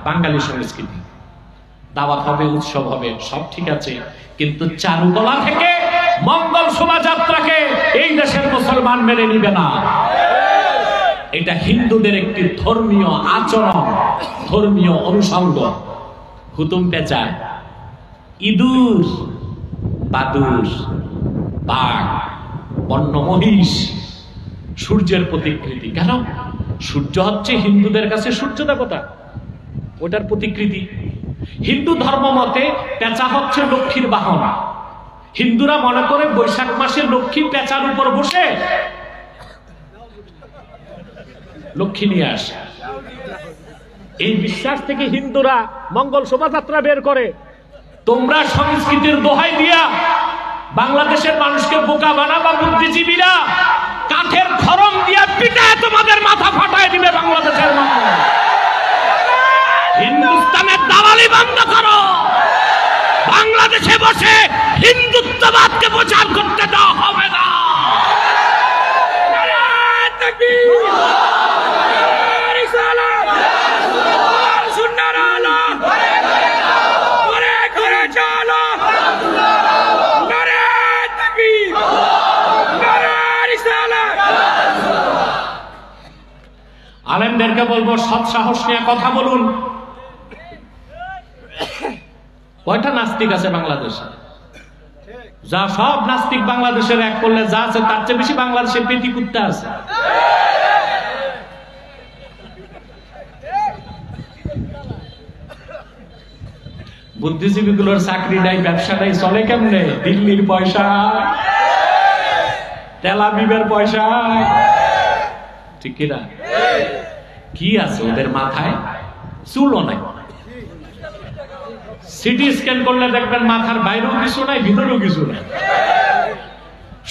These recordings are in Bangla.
বাঙালি সংস্কৃতি, দাওয়াত হবে, উৎসব হবে, সব ঠিক আছে, কিন্তু চারুকলা থেকে মঙ্গল শোভাযাত্রাকে এই দেশের মুসলমান মেনে নিবে না। এটা হিন্দুদের একটি ধর্মীয় আচরণ, ধর্মীয় অনুষঙ্গ। হুতুম পেঁচা, ইঁদুর, বাদুর, বাঘ, বন্য মহিষ সূর্যের প্রতিকৃতি। কেন? সূর্য হচ্ছে হিন্দুদের কাছে সূর্য দেবতা, ওটার প্রতিকৃতি। হিন্দু ধর্ম মতে পেঁচা হচ্ছে লক্ষ্মীর বাহন। হিন্দুরা মনে করে বৈশাখ মাসে লক্ষ্মী পেঁচার উপর বসে লক্ষ্মী নিয়ে আসে। এই বিশ্বাস থেকে হিন্দুরা মঙ্গল শোভাযাত্রা বের করে। তোমরা সংস্কৃতির দোহাই দিয়া বাংলাদেশের মানুষকে বোকা বানাবা, বুদ্ধিজীবীরা কাঠের খড়ম দিয়া পিটায় তোমাদের মাথা ফাটায় দিবে বাংলাদেশের মানুষ। হিন্দুস্তানের দালালি বন্ধ করো, বাংলাদেশে বসে হিন্দুত্ববাদকে প্রচার করতে দেওয়া হবে না। আলেমদেরকে বলবো সৎ সাহস নিয়ে কথা বলুন। কয়টা নাস্তিক আছে বাংলাদেশে? যা সব নাস্তিক বাংলাদেশের এক করলে যা আছে তার চেয়ে বেশি বাংলাদেশে পেটি কুত্তা আছে। বুদ্ধিজীবীগুলোর চাকরি নাই, ব্যবসাটাই চলে কেমনে? দিল্লির পয়সা, তেল আবিবের পয়সা, ঠিক কিনা? কি আছে ওদের মাথায়? চুলও নাই। সিটি স্ক্যান করলে দেখবেন মাথার বাইরেও কিছু নাই, ভিতরেও কিছু নাই।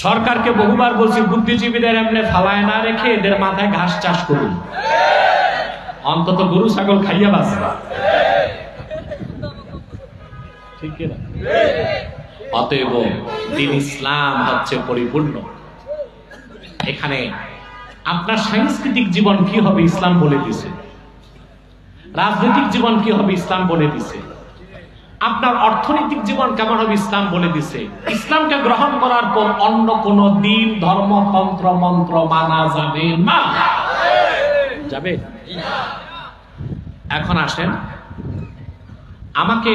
সরকারকে বহুবার বলছি বুদ্ধিজীবীদের এমনি ফালায় না রেখে এদের মাথায় ঘাস চাষ করুন, অন্তত গরু ছাগল খাইয়া বাঁচবে, ঠিক কিনা? অতএব দিন ইসলাম হচ্ছে পরিপূর্ণ। এখানে আপনার সাংস্কৃতিক জীবন কি হবে ইসলাম বলে দিছে, রাজনৈতিক জীবন কি হবে ইসলাম বলে দিছে, আপনার অর্থনৈতিক জীবন কেমন হবে ইসলাম বলে দিছে। ইসলামকে গ্রহণ করার পর অন্য কোন দিন, ধর্ম, তন্ত্র, মন্ত্র মানা যাবে না। যাবে? এখন আসেন, আমাকে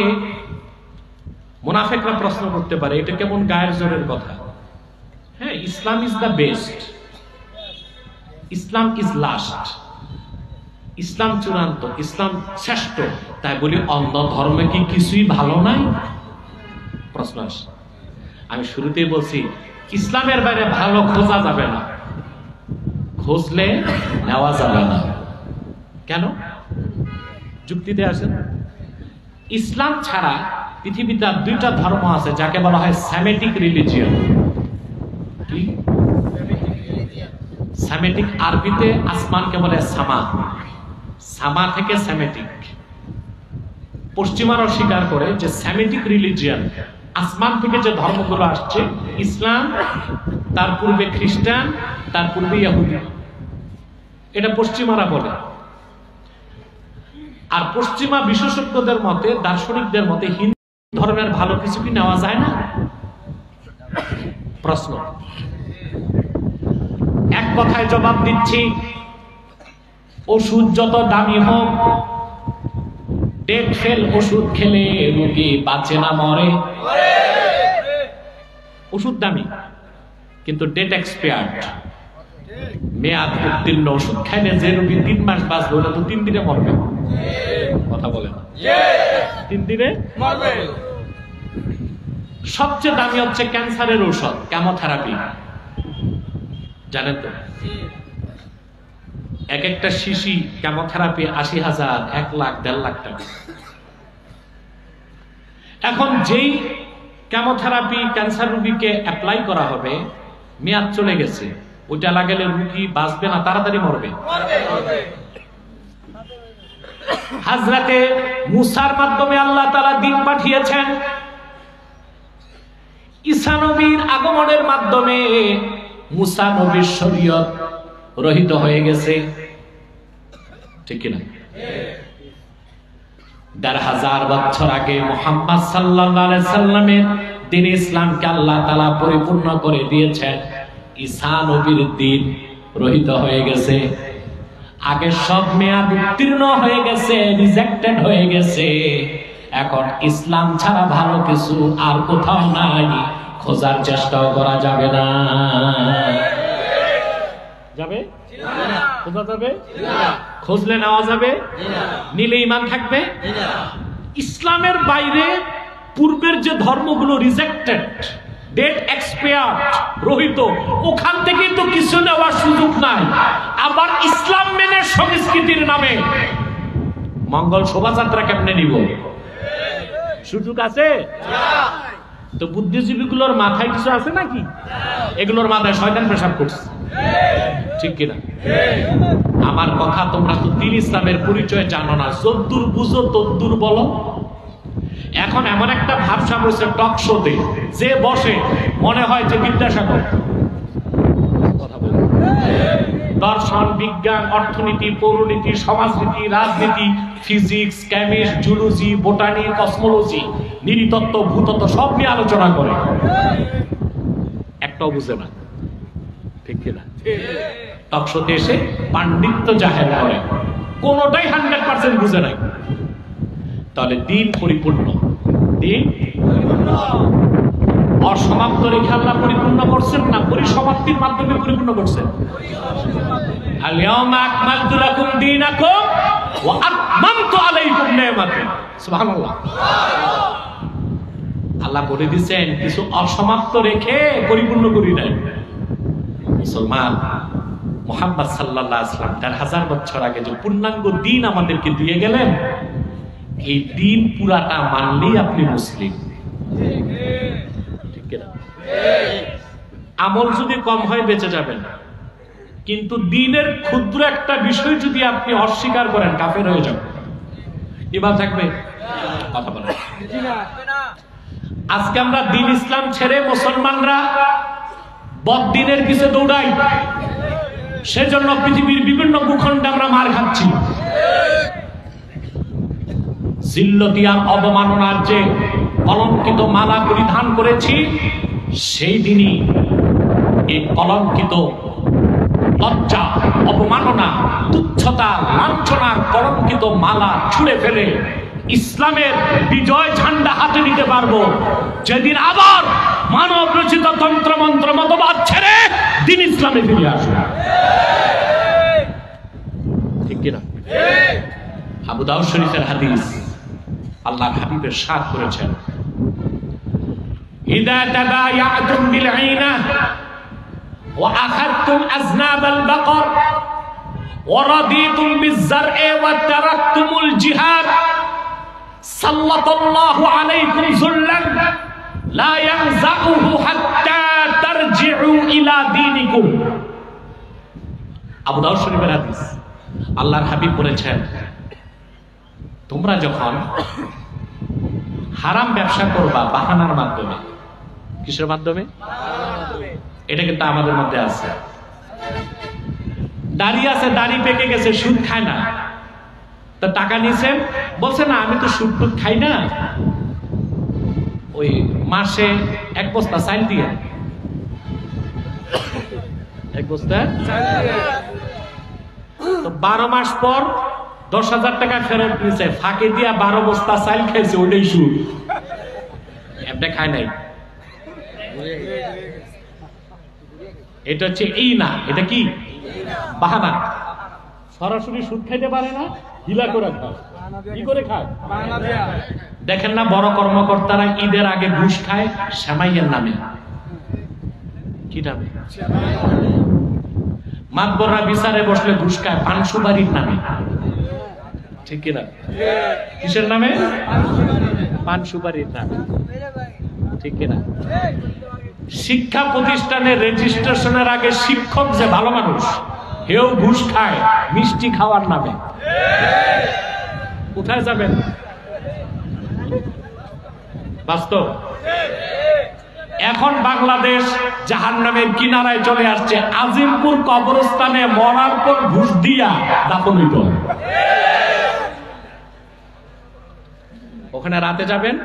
মুনাফিকরা প্রশ্ন করতে পারে এটা কেমন গায়ের জোরের কথা। হ্যাঁ, Islam is the best, Islam is last, ইসলাম চূড়ান্ত, ইসলাম শ্রেষ্ঠ। তাই বলি অন্য ধর্মে কি কিছুই ভালো নাই? প্রশ্ন আসে। আমি শুরুতেই বলছি ইসলামের বাইরে ভালো খোঁজা যাবে না, খুঁজলে নেওয়া যাবে না। কেন? যুক্তিতে আসেন। ইসলাম ছাড়া পৃথিবীতে দুইটা ধর্ম আছে যাকে বলা হয় সেমেটিক রিলিজিয়ন। কি সেমেটিক? আরবিতে আসমানকে বলে সামা, সামা থেকে সেমেটিক। পশ্চিমারা স্বীকার করে যে সেমেটিক রিলিজিয়ন, আসমান থেকে যে ধর্মগুলো আসছে, ইসলাম, তার পূর্বে খ্রিস্টান, তার পূর্বে ইহুদি, এটা পশ্চিমারা বলে। আর পশ্চিমা বিশেষজ্ঞদের মতে, দার্শনিকদের মতে হিন্দু ধর্মের ভালো কিছু কি নেওয়া যায় না? প্রশ্ন। এক কথায় জবাব দিচ্ছি, ওষুধ যত দামি হোক, ডেট ফেল ওষুধ খেলে রোগী বাঁচে না মরে। ওষুধ দামি কিন্তু ডেট এক্সপায়ার্ড, মেয়াদ উত্তীর্ণ ওষুধ খাইলে যে রোগী 3 মাস বাঁচবে ওটা তো 3 দিনে মরবে। কথা বলে না? 3 দিনে মরবে। সবচেয়ে দামি হচ্ছে ক্যান্সারের ঔষধ, কেমোথেরাপি, জানেন তো? এক একটা শিশি কেমোথেরাপি 80,000, 1 লাখ, 1.5 লাখ টাকা। এখন যেই কেমোথেরাপি ক্যান্সার রোগীকে অ্যাপ্লাই করা হবে, মেয়াদ চলে গেছে, ওইটা লাগালে রোগী বাঁচবে না, তাড়াতাড়ি মরবে। হযরতে মুসার মাধ্যমে আল্লাহ তাআলা দ্বীন পাঠিয়েছেন। ঈসা নবীর আগমনের মাধ্যমে মুসা নবীর শরীয়ত রহিত হয়ে গেছে, ঠিক কিনা? ১,৫০০ বছর আগে মুহাম্মদ সাল্লাল্লাহু আলাইহি সাল্লামের দ্বীন ইসলামকে আল্লাহ তাআলা পরিপূর্ণ করে দিয়েছেন। ঈসা নবীর দ্বীন রহিত হয়ে গেছে, আগে সব মেয়াদ উত্তীর্ণ হয়ে গেছে, রিজেক্টেড হয়ে গেছে। এখন ইসলাম ছাড়া ভালো কিছু আর কোথাও নাই, খোঁজার চেষ্টাও করা যাবে না। যাবে? খোঁজা যাবে? খুঁজলে নেওয়া যাবে? নিলে ঈমান থাকবে? ইসলামের বাইরে পূর্বের যে ধর্মগুলো রিজেক্টেড, ডেট এক্সপায়ার্ড, রহিত, ওখান থেকে তো কিছু নেওয়ার সুযোগ নাই। আবার ইসলাম মেনে সংস্কৃতির নামে মঙ্গল শোভাযাত্রা কেমনে নিব? সুযোগ আছে? তো বুদ্ধিজীবীগুলোর মাথায় কিছু আছে নাকি? এগুলোর মাথায় শয়তান পেশাব করছে, ঠিক কিনা? আমার কথা, তোমরা তো দ্বীন ইসলামের পরিচয় জানো না, যদ্দূর বুঝো তদ্দূর বলো। এখন এমন একটা ভাবসা বসে টক শোতে যে বসে মনে হয় যে বিদ্যাসাগর। দর্শন, বিজ্ঞান, অর্থনীতি, পৌরনীতি, সমাজনীতি, রাজনীতি, physics, chemist, zoology, botany, cosmology, নৃতত্ত্ব, ভূতত্ত্ব সব নিয়ে আলোচনা করে, একটাও বুঝে না, ঠিক কিনা? টক শোতে এসে পাণ্ডিত্য জাহের করে, কোনোটাই 100% বুঝে নাই। তাহলে দ্বীন পরিপূর্ণ, দ্বীন অসমাপ্ত রেখে আল্লাহ পরিপূর্ণ করছেন না পরিসমাপ্তির মাধ্যমে পরিপূর্ণ করছেন? আল-ইয়াওমা আকমালতু লাকুম দীনাকুম ওয়া আতমামতু আলাইকুম নি'মাতি। সুবহানাল্লাহ। আল্লাহ বলে দিয়েছেন কিছু অসমাপ্ত রেখে পরিপূর্ণ করি নাই। মুসলমান, মুহাম্মদ সাল্লাল্লাহু আলাইহি ওয়াসাল্লাম ১,৫০০ বছর আগে যে পূর্ণাঙ্গ দ্বীন আমাদেরকে দিয়ে গেলেন, এই দ্বীন পুরাটা মানলেই আপনি মুসলিম, ঠিক কিনা? আমল যদি কম হয় বেঁচে যাবেন, কিন্তু দ্বীনের ক্ষুদ্র একটা বিষয় যদি আপনি অস্বীকার করেন কাফের হয়ে যাবেন। এবার থাকবে কথা বলেন। আজকে আমরা দ্বীন ইসলাম ছেড়ে মুসলমানরা বদ্দীনের পিছে দৌড়াই, সেজন্য পৃথিবীর বিভিন্ন ভূখণ্ডে আমরা মার খাচ্ছি। জিল্লতিয়ার অবমাননার যে কলঙ্কিত মালা পরিধান করেছি, সেই দিনই এই কলঙ্কিত লজ্জা, অবমাননা, তুচ্ছতা, লাঞ্ছনার কলঙ্কিত মালা ছুঁড়ে ফেলে ইসলামের বিজয় ঝান্ডা হাতে নিতে পারবো, যেদিন আবার মানব রচিত তন্ত্র মন্ত্র মতবাদ ছেড়ে দ্বীন ইসলামে ফিরে আসবে, ঠিক কিনা? আবু দাউদ শরীফের হাদিস, আল্লাহর হাবিবের সাথ করেছেন, ইদা তাবায়াতুম বিল আইনা ওয়া আখাযতুম আযনাবাল বাকর ওয়া রাদিতুম বিয-যার'i ওয়া তারাকতুমুল জিহাদ সাল্লাল্লাহু আলাইকুম যুল্লান লা ইয়ানযাউহু হাত্তা তারজিউ ইলা দীনিকুম। আবু দাউদ শরীফের হাদিস। আল্লাহর হাবিব বলেছেন, তোমরা যখন হারাম ব্যবসা করবা বাহানার মাধ্যমে, কিসের মাধ্যমে? এটা কিন্তু আমাদের মধ্যে আছে। দাড়ি আছে, দাড়ি পেকে গেছে, সুদ খায় না, তো টাকা নিছেন, বলছে না আমি তো সুদ টুদ খাই না, ওই মাসে 1 বস্তা চাল দিয়ে, 1 বস্তা তো 12 মাস পর 10,000 টাকা ফেরত নিছে, ফাঁকে দিয়া 12 বস্তা চাল খাইছে, ওইটাই সুদ। এমনি খায় নাই, এটা হচ্ছে এই না, এটা কি বাহানা। সরাসরি সুদ খাইতে পারে না, হিলা করে খায়। কি করে খায়? দেখেন না বড় কর্মকর্তারা ঈদের আগে ঘুষ খায় সেমাইয়ের নামে। কি নামে? মাতবররা বিচারে বসলে ঘুষ খায় পান সুপারির নামে, ঠিক কিনা? কিসের নামে? পান সুপারির নামে, ঠিক কিনা? শিক্ষা প্রতিষ্ঠানের রেজিস্ট্রেশনের আগে শিক্ষক যে ভালো মানুষ, হেও ঘুষ খায় মিষ্টি খাওয়ার নামে। কোথায় যাবেন? বাস্তব। এখন বাংলাদেশ জাহান্নামের কিনারায় চলে আসছে। আজিমপুর কবরস্থানে মরার পর ঘুষ দিয়া দাফন হইত। ওখানে রাতে যাবেন,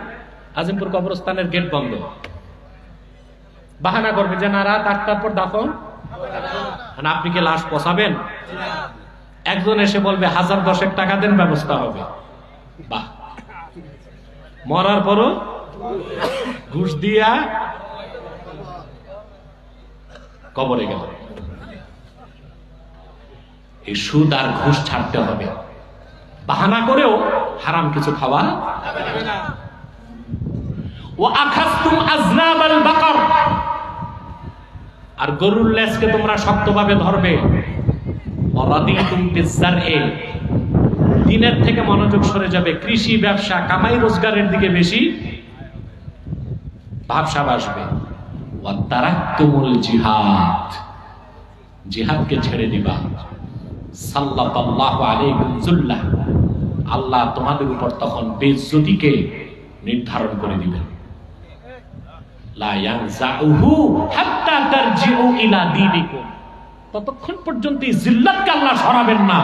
আজিমপুর কবরস্থানের গেট বন্ধ, বাহানা করবে যে না রাত 8টার পর দাফন, আপনি কি লাশ পচাবেন? একজন এসে বলবে 1010 টাকা দেন, ব্যবস্থা হবে। বাহ, মরার পরও ঘুষ দিয়া কবরে গেল। এই সুদ আর ঘুষ ছাড়তে হবে, বাহানা করেও হারাম কিছু খাওয়া। ওয়া আখাযতুম আযনাবাল বাকার, আর গরুর লেজকে তোমরা শক্তভাবে ধরবে। ওয়ারাদিতুম বিযারঈ, দিনের থেকে মনোযোগ সরে যাবে, কৃষি ব্যবসা কামাই রোজগারের দিকে বেশি ভাবসাব আসবে। ওয়া তারাকতুমুল জিহাদ, জিহাদকে ছেড়ে দিবা। সাল্লাল্লাহু আলাইকুম যুল্লাহ, আল্লাহ তোমাদের উপর তখন বেইজ্জতিকে নির্ধারণ করে দিবেন। লা ইয়ানজাউহু হাত্তা তারজিউ ইলা দীনিকুম, ততক্ষণ পর্যন্ত এই জিল্লাতকে আল্লাহ সরাবেন না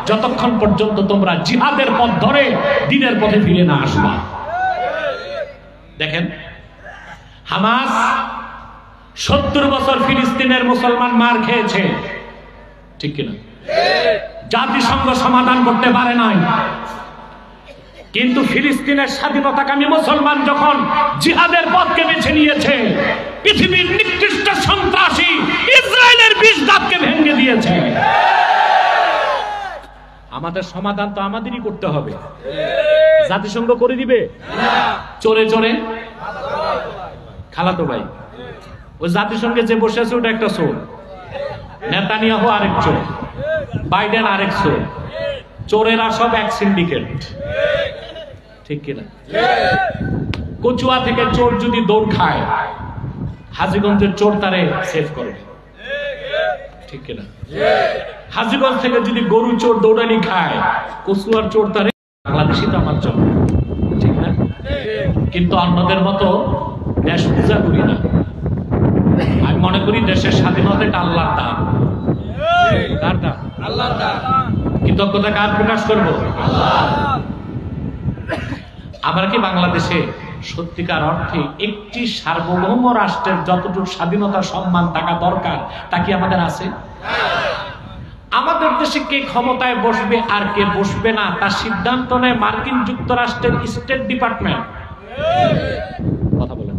যতক্ষণ পর্যন্ত তোমরা জিহাদের পথ ধরে দ্বীনের পথে ফিরে না আসবা। দেখেন, হামাস 70 বছর ফিলিস্তিনের মুসলমান মার খেয়েছে, ঠিক কিনা? জাতিসংঘ সমাধান করতে পারে নাই, কিন্তু ফিলিস্তিনের স্বাধীনতাকামী মুসলমান যখন জিহাদের পথকে বেছে নিয়েছে, পৃথিবীর নিকৃষ্ট সন্ত্রাসী ইসরায়েলের বিষ দাঁতকে ভেঙে দিয়েছে। আমাদের সমাধান তো আমাদেরই করতে হবে, জাতিসংঘ করে দিবে? চোরে চোরে খালাতো ভাই, ওই জাতিসংঘে যে বসে আছে ওটা একটা চোর, নেতানিয়াহু আরেক চোর, বাইডেন আরেক চোর, চোরেরা সব এক সিন্ডিকেট, ঠিক কিনা? কচুয়া থেকে চোর যদি দৌড় খায়, হাজীগঞ্জের চোর তারে সেভ করবে, ঠিক কিনা? হাজীগঞ্জ থেকে যদি গরু চোর দৌড়ানি খায়, কচুয়ার চোর তারে, বাংলাদেশি তো আমার জন্য, ঠিক না? কিন্তু অন্যদের মতো দেশ পূজা করি না। আমি মনে করি দেশের স্বাধীনতা এটা আল্লাহর দান। কার দান? আল্লাহর দান। কৃতজ্ঞতা কার প্রকাশ করব? আল্লাহ। আমরা কি বাংলাদেশে সত্যিকার অর্থে একটি সার্বভৌম রাষ্ট্রের যতটুকু স্বাধীনতা সম্মান থাকা দরকার তা কি আমাদের আছে? আমাদের দেশে কে ক্ষমতায় বসবে আর কে বসবে না তার সিদ্ধান্ত নেয় মার্কিন যুক্তরাষ্ট্রের স্টেট ডিপার্টমেন্ট। কথা বলেন,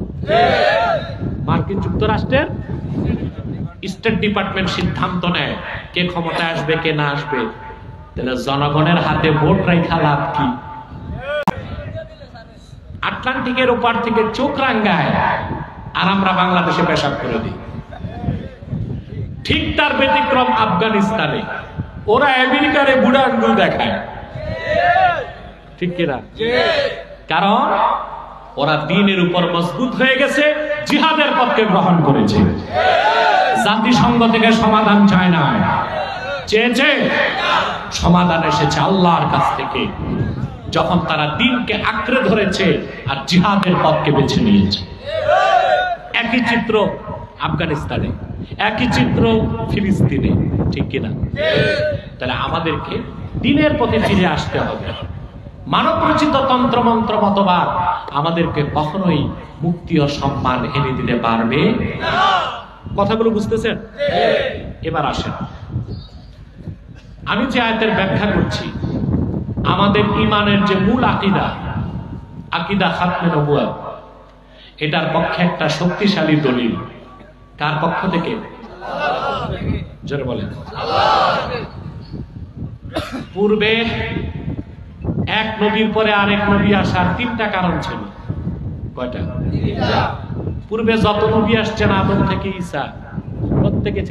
মার্কিন যুক্তরাষ্ট্রের স্টেট ডিপার্টমেন্ট সিদ্ধান্ত নেয় কে ক্ষমতায় আসবে কে না আসবে। তাহলে জনগণের হাতে ভোট রাখা লাভ কি? আটলান্টিকের ওপার থেকে চোখ রাঙ্গায় আর আমরা বাংলাদেশে পেশাব করে দিই। ঠিক তার ব্যতিক্রম আফগানিস্তানে, ওরা আমেরিকারে বুড়া আঙ্গুল দেখায়, ঠিক কিনা? কারণ ওরা দ্বীনের উপর মজবুত হয়ে গেছে, জিহাদের পথকে গ্রহণ করেছে। জাতিসংঘ থেকে সমাধান চায় না, চেয়েছে সমাধান এসেছে আল্লাহর কাছ থেকে, যখন তারা দ্বীনকে আঁকড়ে ধরেছে আর জিহাদের পথকে বেছে নিয়েছে। একই চিত্র আফগানিস্তানে, একই চিত্র ফিলিস্তিনে, ঠিক কিনা? তাহলে আমাদেরকে দ্বীনের পথে ফিরে আসতে হবে। মানব রচিত তন্ত্রমন্ত্র মতবাদ আমাদেরকে কখনোই মুক্তি ও সম্মান এনে দিতে পারবে না। কথাগুলো বুঝতেছেন? এবার আসেন, আমি যে আয়াতের ব্যাখ্যা করছি, আমাদের ঈমানের যে মূল আকীদা, আকীদা খাতমে নবুয়ত, এটার পক্ষে একটা শক্তিশালী দলিল। কার পক্ষ থেকে? জোরে বলেন। পূর্বে এক নবীর পরে আরেক নবী আসার 3টা কারণ ছিল। কয়টা? পূর্বে যত নবী আসছেন আদম থেকে ঈসা, প্রত্যেকে